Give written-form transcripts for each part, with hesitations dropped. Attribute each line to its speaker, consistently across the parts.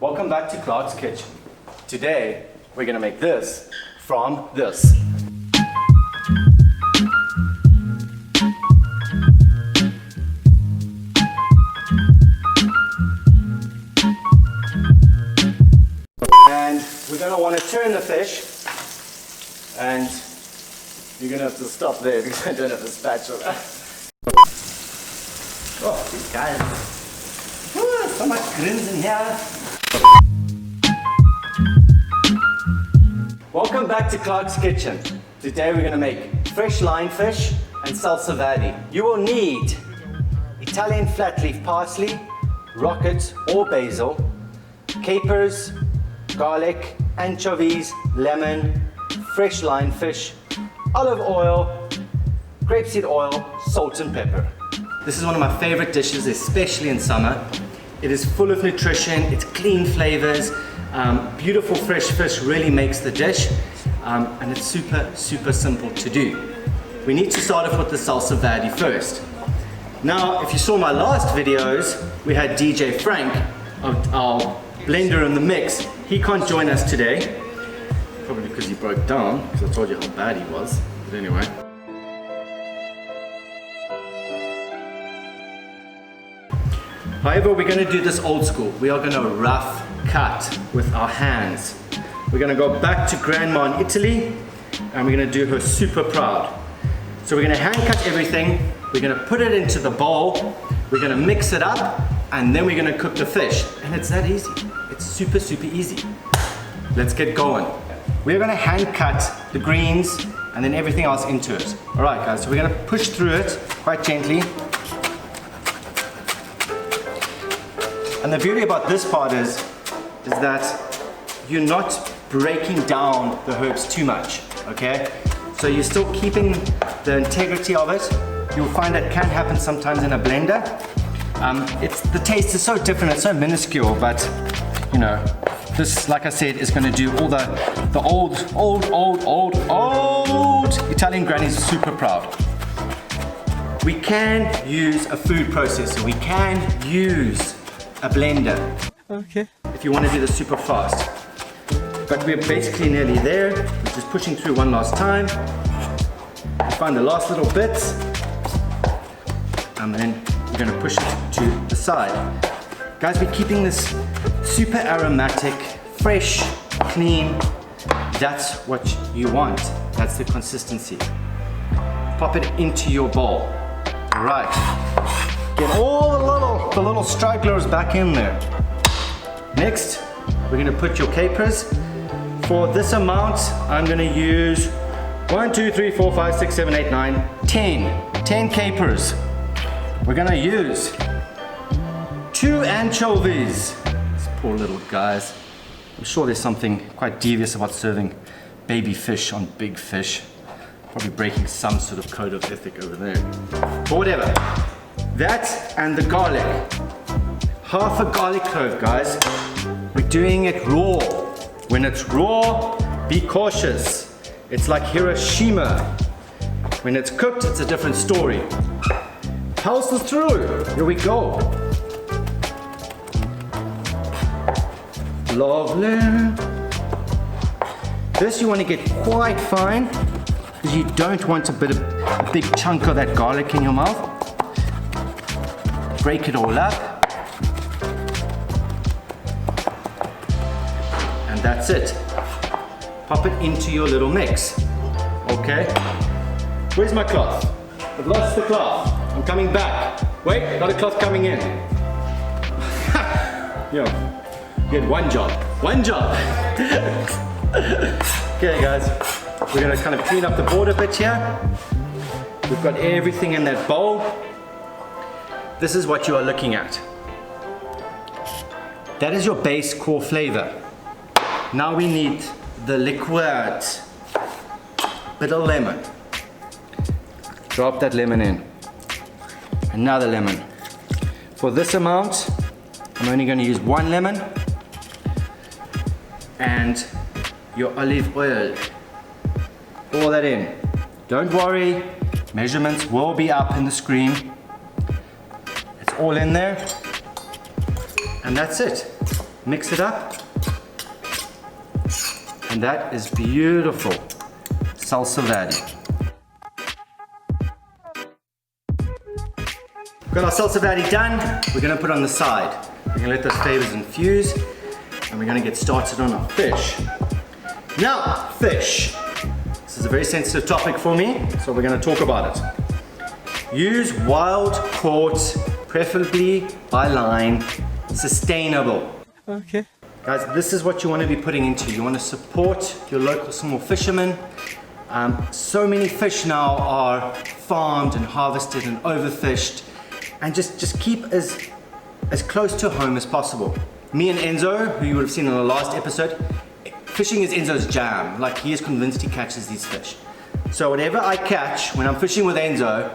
Speaker 1: Welcome back to Clark's Kitchen. Today, we're gonna make this from this. And we're gonna wanna turn the fish, and you're gonna have to stop there because I don't have a spatula. Oh, these guys. Ooh, so much grins in here. Welcome back to Clark's Kitchen. Today we're going to make fresh lionfish and salsa verde. You will need Italian flat leaf parsley, rocket or basil, capers, garlic, anchovies, lemon, fresh lionfish, olive oil, grape-seed oil, salt and pepper. This is one of my favorite dishes, especially in summer. It is full of nutrition, it's clean flavors, beautiful fresh fish really makes the dish, and it's super simple to do. We need to start off with the salsa verde first. Now, if you saw my last videos, we had DJ Frank, our blender in the mix. He can't join us today, probably because he broke down, because I told you how bad he was, but anyway. However, we're going to do this old school. We are going to rough cut with our hands. We're going to go back to Grandma in Italy, and we're going to do her super proud. So we're going to hand cut everything, we're going to put it into the bowl, we're going to mix it up, and then we're going to cook the fish. And it's that easy. It's super easy. Let's get going. We're going to hand cut the greens and then everything else into it. All right, guys, so we're going to push through it quite gently. And the beauty about this part is that you're not breaking down the herbs too much, okay? So you're still keeping the integrity of it. You'll find that can happen sometimes in a blender. The taste is so different, it's so minuscule, but you know, this, like I said, is gonna do all the old Italian grannies are super proud. We can use a food processor, we can use a blender. Okay. If you want to do this super fast. But we're basically nearly there. We're just pushing through one last time. We find the last little bits. And then we're going to push it to the side. Guys, we're keeping this super aromatic, fresh, clean. That's what you want. That's the consistency. Pop it into your bowl. All right. Get all the little stragglers back in there. Next, we're gonna put your capers. For this amount, I'm gonna use 1, 2, 3, 4, 5, 6, 7, 8, 9, 10 capers. We're gonna use 2 anchovies. These poor little guys. I'm sure there's something quite devious about serving baby fish on big fish. Probably breaking some sort of code of ethic over there. But whatever. That and the garlic. Half a garlic clove, guys. We're doing it raw. When it's raw, be cautious. It's like Hiroshima. When it's cooked, it's a different story. Pulses through. Here we go. Lovely. This you want to get quite fine because you don't want a big chunk of that garlic in your mouth. Break it all up. And that's it. Pop it into your little mix. Okay? Where's my cloth? I've lost the cloth. I'm coming back. Wait, got a cloth coming in. Yo, you had one job. One job. Okay, guys. We're gonna kind of clean up the board a bit here. We've got everything in that bowl. This is what you are looking at. That is your base core flavor. Now we need the liquid. Bit of lemon. Drop that lemon in. Another lemon. For this amount, I'm only going to use 1 lemon. And your olive oil. Pour that in. Don't worry, measurements will be up in the screen. It's all in there. And that's it. Mix it up. And that is beautiful. Salsa Verde. We've got our Salsa Verde done. We're gonna put on the side. We're gonna let those flavors infuse, and we're gonna get started on our fish. Now, fish. This is a very sensitive topic for me, so we're gonna talk about it. Use wild caught, preferably by line, sustainable.
Speaker 2: Okay.
Speaker 1: Guys, this is what you want to be putting into. You want to support your local small fishermen. So many fish now are farmed and harvested and overfished, and just keep as close to home as possible. Me and Enzo, who you would have seen in the last episode, fishing is Enzo's jam. Like, he is convinced he catches these fish. So whatever I catch when I'm fishing with Enzo,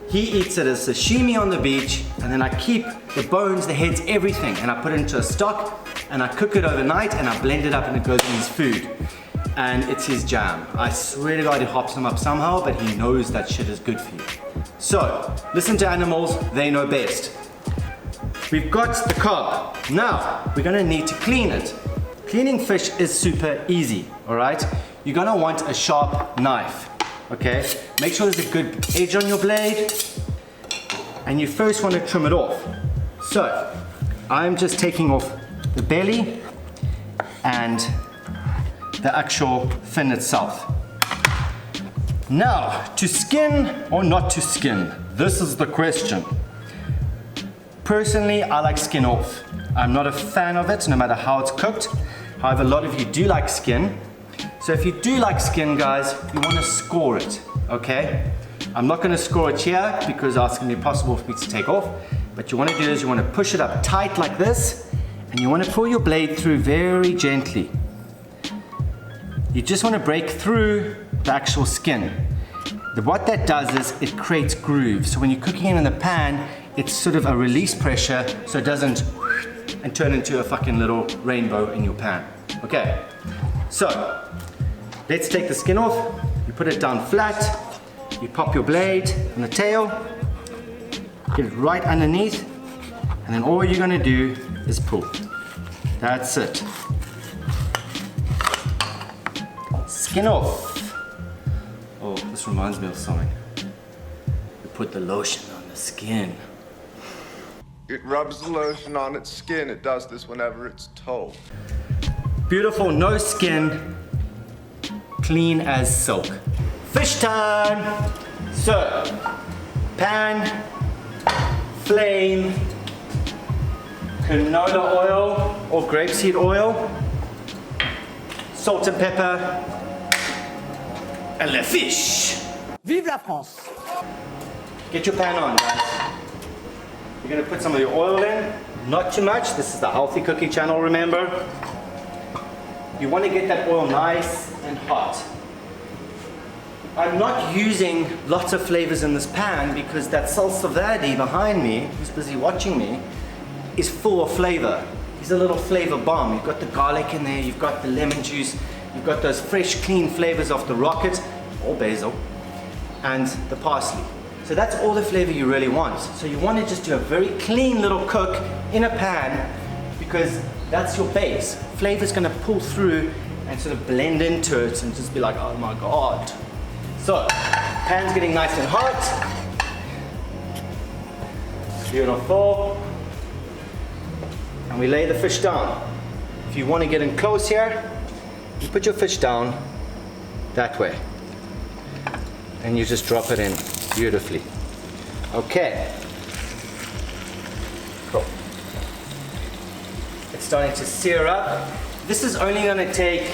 Speaker 1: he eats it as sashimi on the beach, and then I keep the bones, the heads, everything, and I put it into a stock, and I cook it overnight, and I blend it up, and it goes in his food. And it's his jam. I swear to God, he hops them up somehow, but he knows that shit is good for you. So, listen to animals, they know best. We've got the cob. Now, we're gonna need to clean it. Cleaning fish is super easy, all right? You're gonna want a sharp knife, okay? Make sure there's a good edge on your blade, and you first want to trim it off. So, I'm just taking off the belly and the actual fin itself. Now, to skin or not to skin? This is the question. Personally, I like skin off. I'm not a fan of it, no matter how it's cooked. However, a lot of you do like skin. So if you do like skin, guys, you want to score it, okay? I'm not going to score it here because it's going to be impossible for me to take off. But you want to do is you want to push it up tight like this, and you want to pull your blade through very gently. You just want to break through the actual skin. What that does is it creates grooves. So when you're cooking it in the pan, it's sort of a release pressure so it doesn't and turn into a fucking little rainbow in your pan. Okay, so let's take the skin off. You put it down flat. You pop your blade on the tail. Get it right underneath. And then all you're gonna do is pull. That's it. Skin off. Oh, this reminds me of something. You put the lotion on the skin.
Speaker 3: It rubs the lotion on its skin. It does this whenever it's told.
Speaker 1: Beautiful, no skin, clean as silk. Fish time! So, pan, flame, canola oil or grapeseed oil, salt and pepper, and the fish.
Speaker 2: Vive la France!
Speaker 1: Get your pan on, guys. You're gonna put some of your oil in, not too much. This is the healthy cooking channel, remember. You want to get that oil nice and hot. I'm not using lots of flavors in this pan because that Salsa Verde behind me, who's busy watching me, is full of flavor. He's a little flavor bomb. You've got the garlic in there, you've got the lemon juice, you've got those fresh, clean flavors of the rocket, or basil, and the parsley. So that's all the flavor you really want. So you want to just do a very clean little cook in a pan because that's your base. Flavor's gonna pull through and sort of blend into it and just be like, oh my God. So, pan's getting nice and hot. Beautiful. And we lay the fish down. If you want to get in close here, you put your fish down that way. And you just drop it in beautifully. Okay. Cool. It's starting to sear up. This is only going to take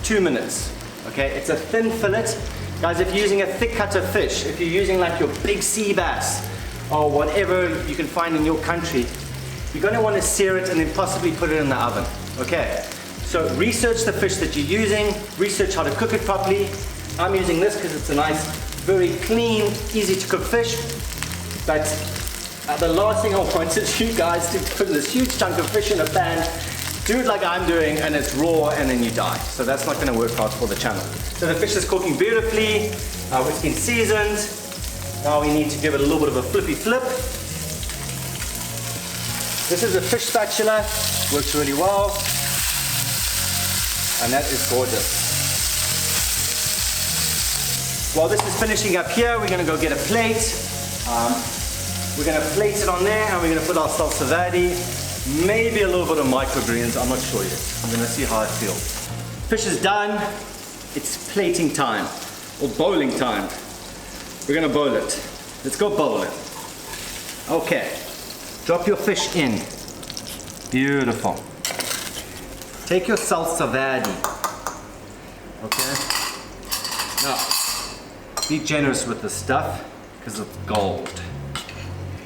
Speaker 1: 2 minutes. Okay, it's a thin fillet. Guys, if you're using a thick cut of fish, if you're using like your big sea bass or whatever you can find in your country, you're going to want to sear it and then possibly put it in the oven. Okay, so research the fish that you're using, research how to cook it properly. I'm using this because it's a nice, very clean, easy to cook fish. But the last thing I want is you guys to put this huge chunk of fish in a pan, do it like I'm doing, and it's raw and then you die. So that's not going to work out for the channel. So the fish is cooking beautifully, it's been seasoned. Now we need to give it a little bit of a flippy flip. This is a fish spatula, works really well. And that is gorgeous. While this is finishing up here, we're gonna go get a plate. We're gonna plate it on there and we're gonna put our salsa verde, maybe a little bit of microgreens, I'm not sure yet. I'm gonna see how I feel. Fish is done, it's plating time, or bowling time. We're gonna bowl it. Let's go bowl it. Okay, drop your fish in. Beautiful. Take your salsa verde. Okay? Now, be generous with this stuff, because it's gold.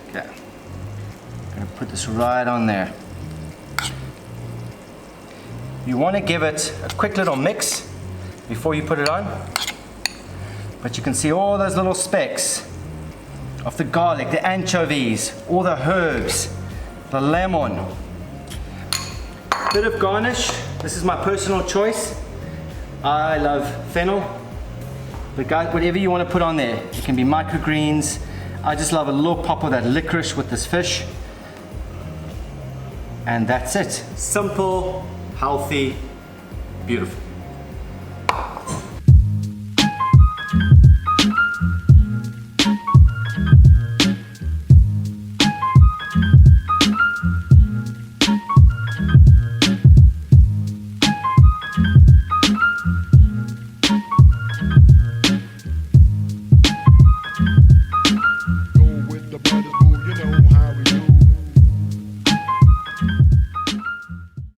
Speaker 1: Okay. I'm gonna put this right on there. You want to give it a quick little mix before you put it on. But you can see all those little specks of the garlic, the anchovies, all the herbs, the lemon. Bit of garnish. This is my personal choice. I love fennel. But guys, whatever you want to put on there, it can be microgreens. I just love a little pop of that licorice with this fish. And that's it. Simple, healthy, beautiful.